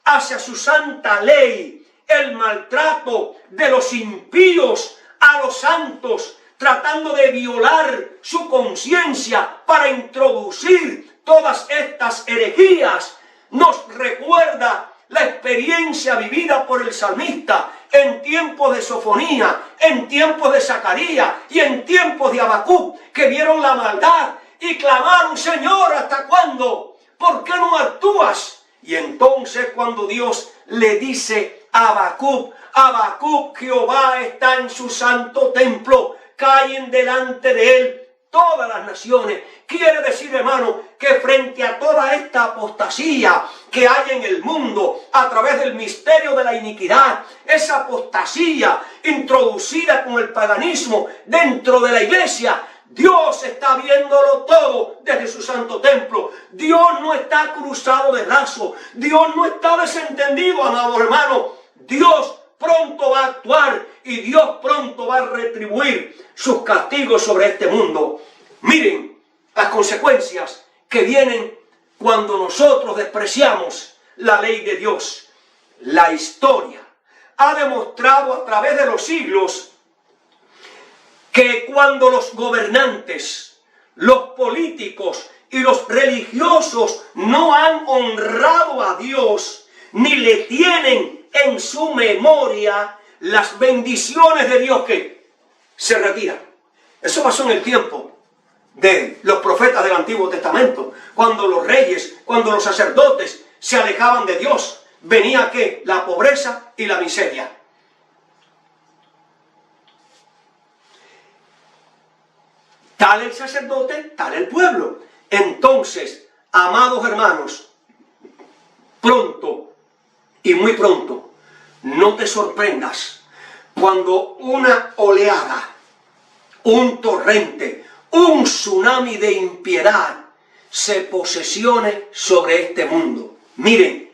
hacia su santa ley, el maltrato de los impíos a los santos, tratando de violar su conciencia para introducir todas estas herejías, nos recuerda la experiencia vivida por el salmista en tiempos de Sofonía, en tiempos de Zacarías y en tiempos de Habacuc, que vieron la maldad y clamaron, Señor, ¿hasta cuándo? ¿Por qué no actúas? Y entonces cuando Dios le dice a Habacuc, Habacuc, Jehová está en su santo templo, caen delante de él todas las naciones. Quiere decir, hermano, que frente a toda esta apostasía que hay en el mundo a través del misterio de la iniquidad, esa apostasía introducida con el paganismo dentro de la iglesia, Dios está viéndolo todo desde su santo templo. Dios no está cruzado de brazo. Dios no está desentendido, amado hermano. Dios pronto va a actuar y Dios pronto va a retribuir sus castigos sobre este mundo. Miren las consecuencias que vienen cuando nosotros despreciamos la ley de Dios. La historia ha demostrado a través de los siglos que cuando los gobernantes, los políticos y los religiosos no han honrado a Dios, ni le tienen en su memoria las bendiciones de Dios, que se retiran. Eso pasó en el tiempo de los profetas del Antiguo Testamento, cuando los reyes, cuando los sacerdotes se alejaban de Dios, venía ¿qué? La pobreza y la miseria. Tal el sacerdote, tal el pueblo. Entonces, amados hermanos, pronto y muy pronto, no te sorprendas cuando una oleada, un torrente, un tsunami de impiedad se posesione sobre este mundo. Miren,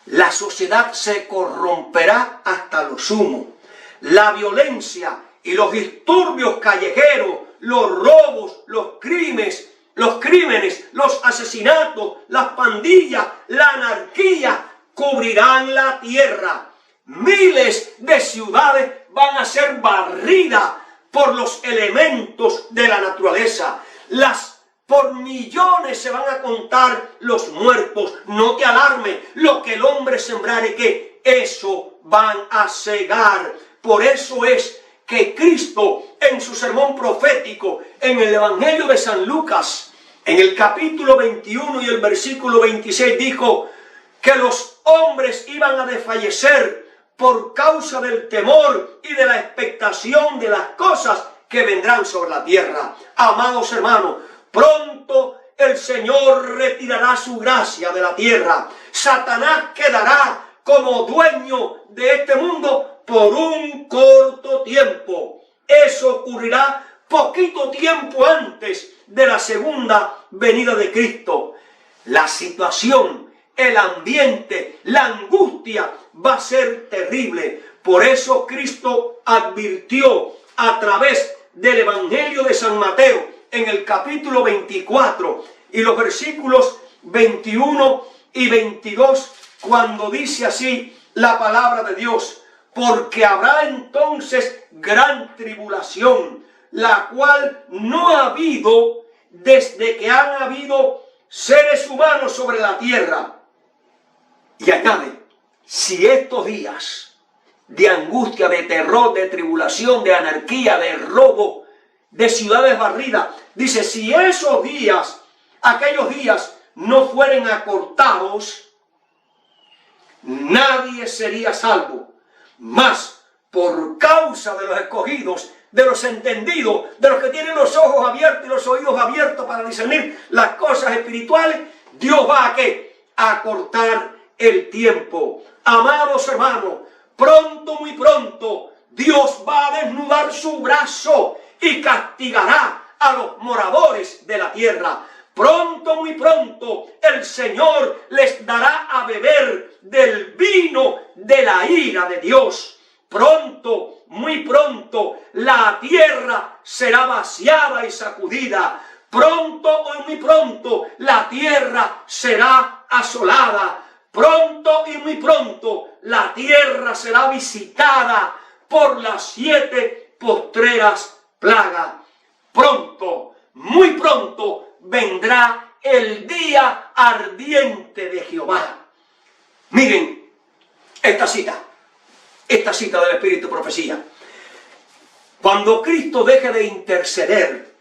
la sociedad se corromperá hasta lo sumo. La violencia y los disturbios callejeros, los robos, los crímenes, los asesinatos, las pandillas, la anarquía cubrirán la tierra. Miles de ciudades van a ser barridas por los elementos de la naturaleza. Por millones se van a contar los muertos. No te alarmes, lo que el hombre sembrare, que eso van a cegar. Por eso es que Cristo, en su sermón profético, en el Evangelio de San Lucas, en el capítulo 21 y el versículo 26, dijo que los hombres iban a desfallecer por causa del temor y de la expectación de las cosas que vendrán sobre la tierra. Amados hermanos, pronto el Señor retirará su gracia de la tierra. Satanás quedará como dueño de este mundo por un corto tiempo. Eso ocurrirá poquito tiempo antes de la segunda venida de Cristo. La situación, el ambiente, la angustia va a ser terrible. Por eso Cristo advirtió a través del Evangelio de San Mateo, en el capítulo 24 y los versículos 21 y 22, cuando dice así la palabra de Dios: porque habrá entonces gran tribulación, la cual no ha habido desde que han habido seres humanos sobre la tierra. Y añade, si estos días de angustia, de terror, de tribulación, de anarquía, de robo, de ciudades barridas, dice, si esos días, aquellos días no fueren acortados, nadie sería salvo. Mas por causa de los escogidos, de los entendidos, de los que tienen los ojos abiertos y los oídos abiertos para discernir las cosas espirituales, Dios va a ¿qué? A acortar el tiempo. Amados hermanos, pronto, muy pronto, Dios va a desnudar su brazo y castigará a los moradores de la tierra. Pronto, muy pronto, el Señor les dará a beber del vino de la ira de Dios. Pronto, muy pronto, la tierra será vaciada y sacudida. Pronto, muy pronto, la tierra será asolada. Pronto y muy pronto, la tierra será visitada por las 7 postreras plagas. Pronto, muy pronto, vendrá el día ardiente de Jehová. Miren esta cita del Espíritu Profecía. Cuando Cristo deje de interceder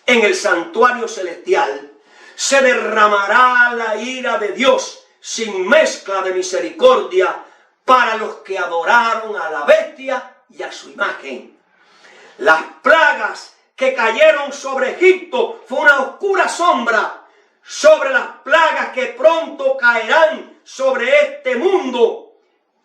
en el santuario celestial, se derramará la ira de Dios sin mezcla de misericordia para los que adoraron a la bestia y a su imagen. Las plagas que cayeron sobre Egipto fue una oscura sombra sobre las plagas que pronto caerán sobre este mundo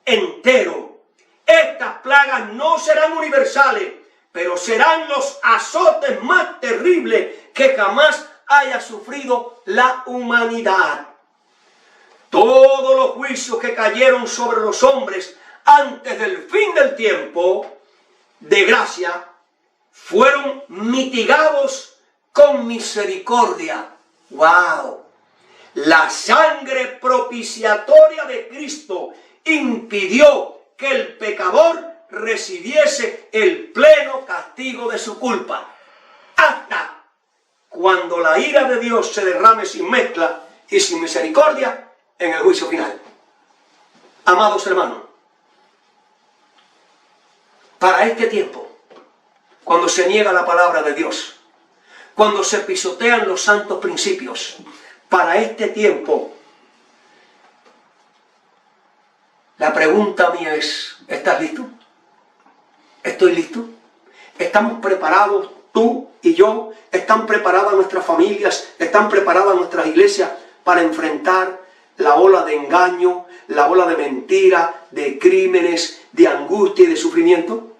entero. Estas plagas no serán universales, pero serán los azotes más terribles que jamás haya sufrido la humanidad. Todos los juicios que cayeron sobre los hombres antes del fin del tiempo de gracia fueron mitigados con misericordia. ¡Wow! La sangre propiciatoria de Cristo impidió que el pecador recibiese el pleno castigo de su culpa. Hasta cuando la ira de Dios se derrame sin mezcla y sin misericordia en el juicio final. Amados hermanos, para este tiempo, cuando se niega la palabra de Dios, cuando se pisotean los santos principios, para este tiempo, la pregunta mía es, ¿estás listo? ¿Estoy listo? ¿Estamos preparados tú y yo? ¿Están preparadas nuestras familias? ¿Están preparadas nuestras iglesias para enfrentar la ola de engaño, la ola de mentira, de crímenes, de angustia y de sufrimiento?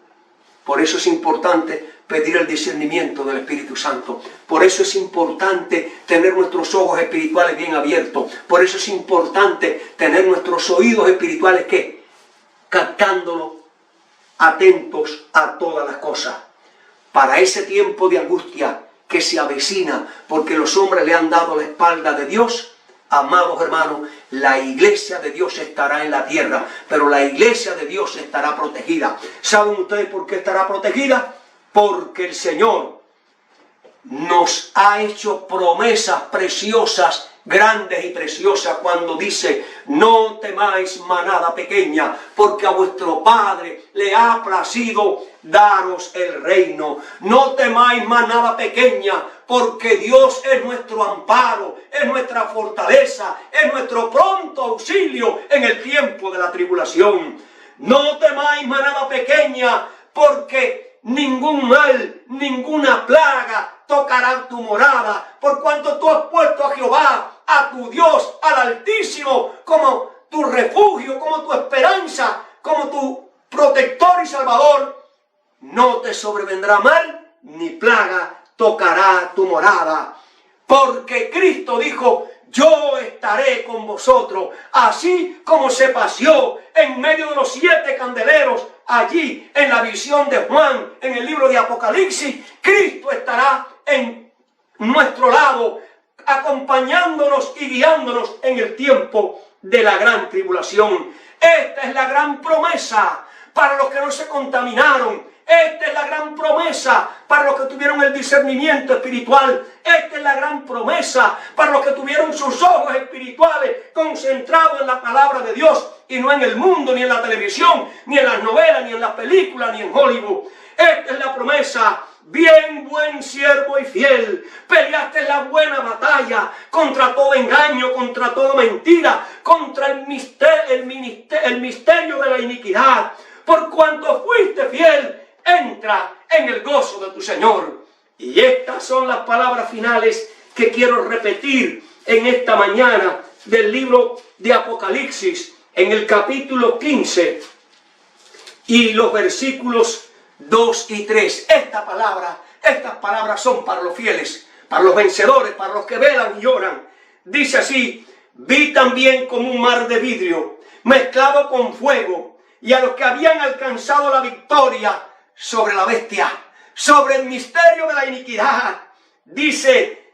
Por eso es importante pedir el discernimiento del Espíritu Santo. Por eso es importante tener nuestros ojos espirituales bien abiertos. Por eso es importante tener nuestros oídos espirituales, ¿qué? Captándolo, atentos a todas las cosas. Para ese tiempo de angustia que se avecina, porque los hombres le han dado la espalda de Dios, amados hermanos, la iglesia de Dios estará en la tierra, pero la iglesia de Dios estará protegida. ¿Saben ustedes por qué estará protegida? Porque el Señor nos ha hecho promesas preciosas, grandes y preciosas, cuando dice: no temáis manada pequeña, porque a vuestro Padre le ha placido daros el reino. No temáis manada pequeña, porque Dios es nuestro amparo, es nuestra fortaleza, es nuestro pronto auxilio en el tiempo de la tribulación. No temáis manada pequeña, porque ningún mal, ninguna plaga tocará tu morada, por cuanto tú has puesto a Jehová, a tu Dios, al Altísimo, como tu refugio, como tu esperanza, como tu protector y salvador. No te sobrevendrá mal, ni plaga tocará tu morada. Porque Cristo dijo: yo estaré con vosotros, así como se paseó en medio de los 7 candeleros, allí en la visión de Juan, en el libro de Apocalipsis. Cristo estará en nuestro lado, acompañándonos y guiándonos en el tiempo de la gran tribulación. Esta es la gran promesa para los que no se contaminaron. Esta es la gran promesa para los que tuvieron el discernimiento espiritual. Esta es la gran promesa para los que tuvieron sus ojos espirituales concentrados en la palabra de Dios y no en el mundo, ni en la televisión, ni en las novelas, ni en las películas, ni en Hollywood. Esta es la promesa: bien, buen siervo y fiel, peleaste la buena batalla contra todo engaño, contra toda mentira, contra el misterio de la iniquidad. Por cuanto fuiste fiel, entra en el gozo de tu Señor. Y estas son las palabras finales que quiero repetir en esta mañana del libro de Apocalipsis, en el capítulo 15 y los versículos 2 y 3. Estas palabras son para los fieles, para los vencedores, para los que velan y lloran. Dice así: vi también como un mar de vidrio mezclado con fuego, y a los que habían alcanzado la victoria sobre la bestia, sobre el misterio de la iniquidad. Dice: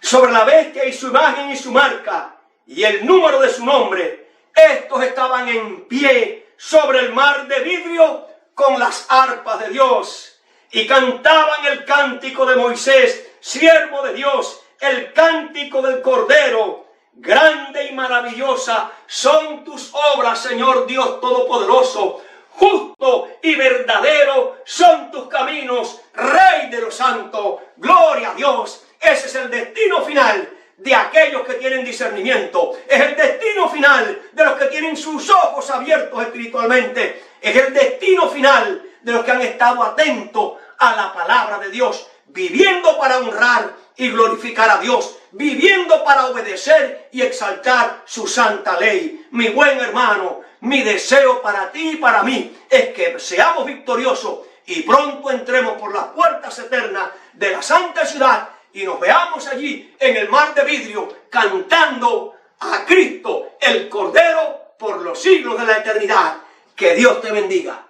sobre la bestia y su imagen y su marca, y el número de su nombre. Estos estaban en pie sobre el mar de vidrio con las arpas de Dios, y cantaban el cántico de Moisés, siervo de Dios, el cántico del Cordero. Grande y maravillosa son tus obras, Señor Dios Todopoderoso. Justo y verdadero son tus caminos, Rey de los santos. Gloria a Dios. Ese es el destino final de aquellos que tienen discernimiento. Es el destino final de los que tienen sus ojos abiertos espiritualmente. Es el destino final de los que han estado atentos a la palabra de Dios, viviendo para honrar y glorificar a Dios, viviendo para obedecer y exaltar su santa ley. Mi buen hermano, mi deseo para ti y para mí es que seamos victoriosos y pronto entremos por las puertas eternas de la santa ciudad y nos veamos allí en el mar de vidrio cantando a Cristo, el Cordero, por los siglos de la eternidad. Que Dios te bendiga.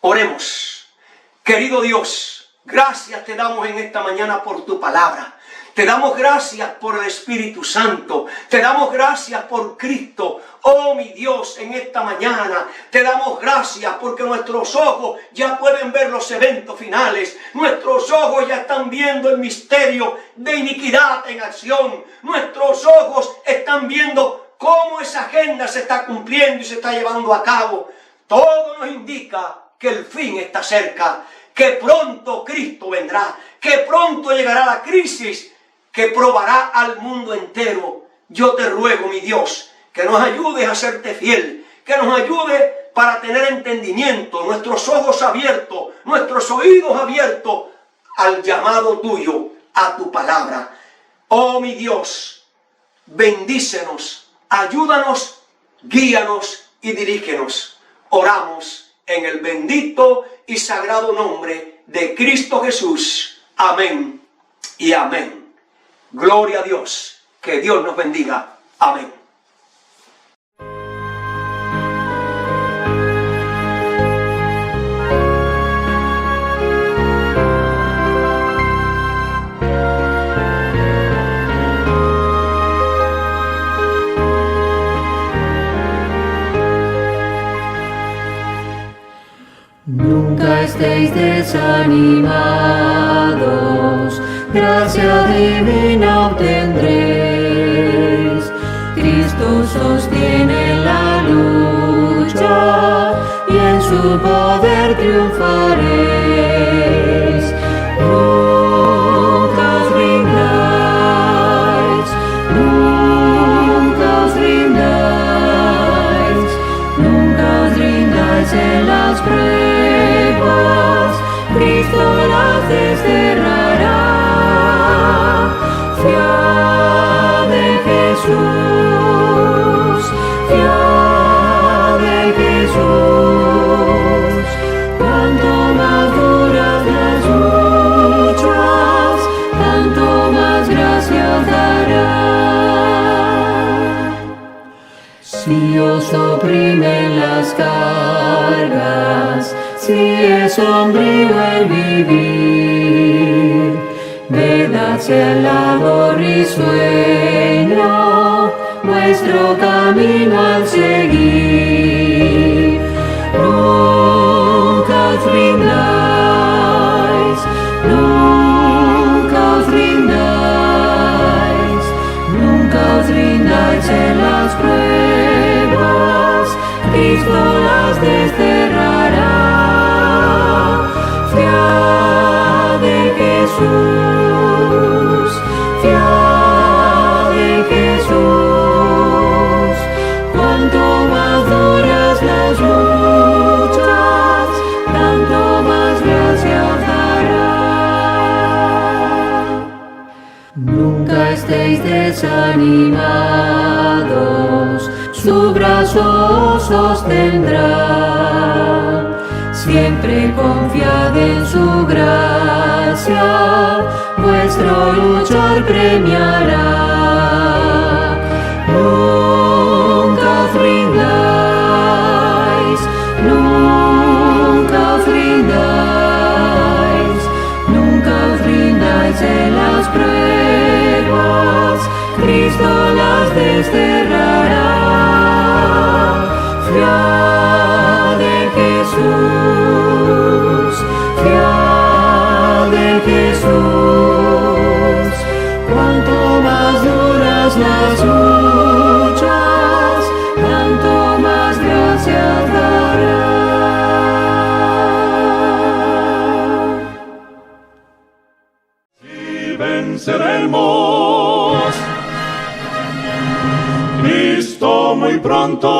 Oremos. Querido Dios, gracias te damos en esta mañana por tu palabra. Te damos gracias por el Espíritu Santo. Te damos gracias por Cristo. Oh mi Dios, en esta mañana te damos gracias porque nuestros ojos ya pueden ver los eventos finales. Nuestros ojos ya están viendo el misterio de iniquidad en acción. Nuestros ojos están viendo cómo esa agenda se está cumpliendo y se está llevando a cabo. Todo nos indica que el fin está cerca, que pronto Cristo vendrá, que pronto llegará la crisis que probará al mundo entero. Yo te ruego, mi Dios, que nos ayudes a serte fiel, que nos ayude para tener entendimiento, nuestros ojos abiertos, nuestros oídos abiertos al llamado tuyo, a tu palabra. Oh mi Dios, bendícenos, ayúdanos, guíanos y dirígenos. Oramos en el bendito y sagrado nombre de Cristo Jesús. Amén y amén. Gloria a Dios. Que Dios nos bendiga. Amén. Nunca estéis desanimados, gracia divina obtendréis. Cristo sostiene la lucha y en su poder triunfaréis. Nunca os rindáis, nunca os rindáis, nunca os rindáis en las pruebas. Cristo las desterrará. Fiad en Jesús, fiad en Jesús. Cuanto más duras las luchas, tanto más gracia os dará. Si os oprimen las cargas, si es sombrío el vivir, ved hacia el lado risueño vuestro camino al seguir. Nunca os rindáis, nunca os rindáis, nunca os rindáis en las pruebas. Cristo las desterrará. Fiad en Jesús, fiad en Jesús. Cuanto más duras las luchas, tanto más gracia os dará. Nunca estéis desanimados, su brazo os sostendrá. Siempre confiad en su gracia, vuestro luchar premiará. Nunca os rindáis, nunca os rindáis, nunca os rindáis en las pruebas. Cristo las desterrará. Fiad en Jesús, fiad en Jesús. Cuanto más duras las luchas, tanto más gracia dará. Y venceremos. Cristo muy pronto